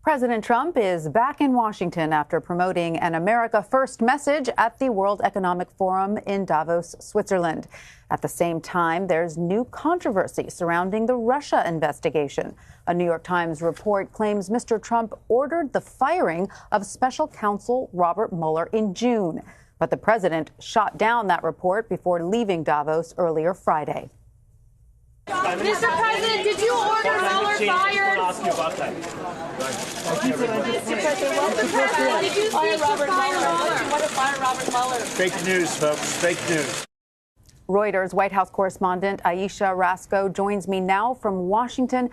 President Trump is back in Washington after promoting an America First message at the World Economic Forum in Davos, Switzerland. At the same time, there's new controversy surrounding the Russia investigation. A New York Times report claims Mr. Trump ordered the firing of special counsel Robert Mueller in June. But the president shot down that report before leaving Davos earlier Friday. Mr. President, did you order Mueller fired? Did you fire Robert Mueller? You want to fire Robert Mueller? Fake news, folks. Fake news. Reuters White House correspondent Ayesha Rascoe joins me now from Washington.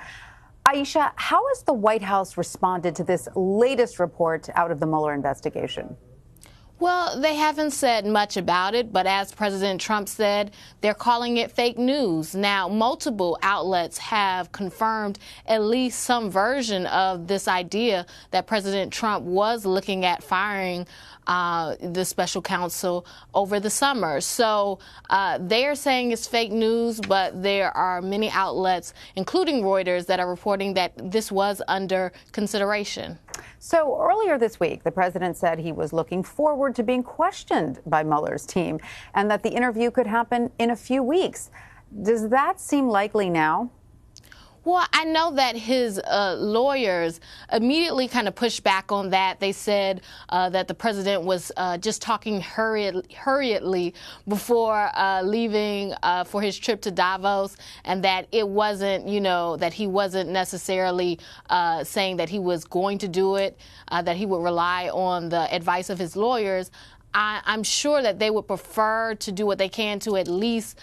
Ayesha, how has the White House responded to this latest report out of the Mueller investigation? Well, they haven't said much about it, but as President Trump said, they're calling it fake news. Now, multiple outlets have confirmed at least some version of this idea that President Trump was looking at firing the special counsel over the summer. So they're saying it's fake news, but there are many outlets, including Reuters, that are reporting that this was under consideration. So earlier this week, the president said he was looking forward to being questioned by Mueller's team and that the interview could happen in a few weeks. Does that seem likely now? Well, I know that his lawyers immediately kind of pushed back on that. They said that the president was just talking hurriedly before leaving for his trip to Davos, and that it wasn't, that he wasn't necessarily saying that he was going to do it, that he would rely on the advice of his lawyers. I'm sure that they would prefer to do what they can to at least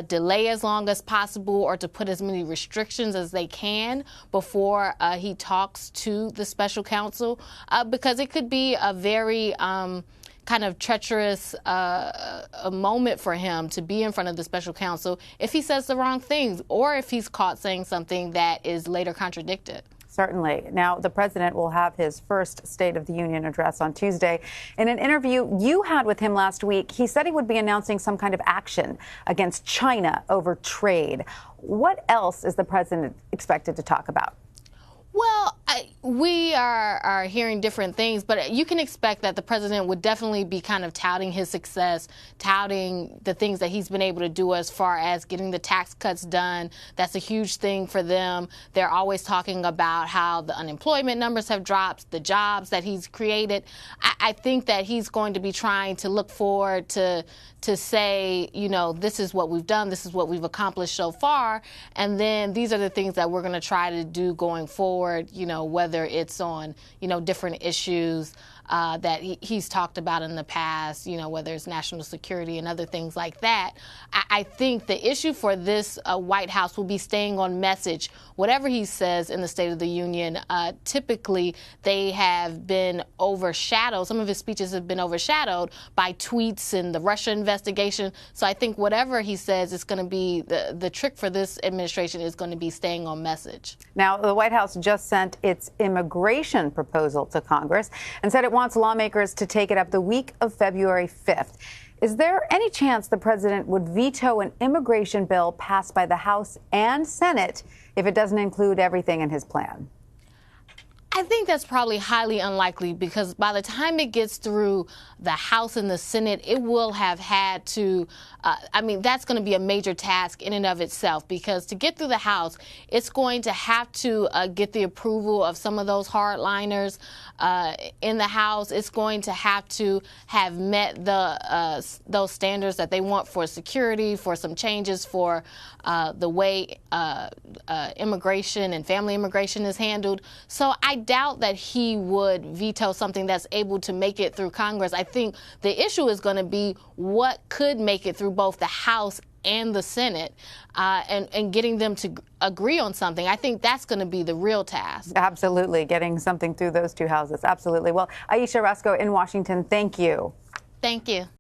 delay as long as possible or to put as many restrictions as they can before he talks to the special counsel, because it could be a very kind of treacherous a moment for him to be in front of the special counsel if he says the wrong things or if he's caught saying something that is later contradicted. Certainly. Now, the president will have his first State of the Union address on Tuesday. In an interview you had with him last week, he said he would be announcing some kind of action against China over trade. What else is the president expected to talk about? Well, we are hearing different things, but you can expect that the president would definitely be kind of touting his success, touting the things that he's been able to do as far as getting the tax cuts done. That's a huge thing for them. They're always talking about how the unemployment numbers have dropped, the jobs that he's created. I think that he's going to be trying to look forward to say, this is what we've done, this is what we've accomplished so far, and then these are the things that we're going to try to do going forward, whether it's on, different issues that he's talked about in the past, whether it's national security and other things like that. I think the issue for this White House will be staying on message. Whatever he says in the State of the Union, typically they have been overshadowed. Some of his speeches have been overshadowed by tweets and the Russia investigation. So I think whatever he says is going to be the trick for this administration is going to be staying on message. Now, the White House just sent its immigration proposal to Congress and said it wants lawmakers to take it up the week of February 5th. Is there any chance the president would veto an immigration bill passed by the House and Senate if it doesn't include everything in his plan? I think that's probably highly unlikely because by the time it gets through the House and the Senate, it will have had to, that's going to be a major task in and of itself, because to get through the House, it's going to have to get the approval of some of those hardliners in the House. It's going to have to have met those standards that they want for security, for some changes for the way immigration and family immigration is handled. So I doubt that he would veto something that's able to make it through Congress. I think the issue is going to be what could make it through both the House and the Senate, and getting them to agree on something. I think that's going to be the real task. Absolutely, getting something through those two houses. Absolutely. Well, Ayesha Rascoe in Washington, thank you. Thank you.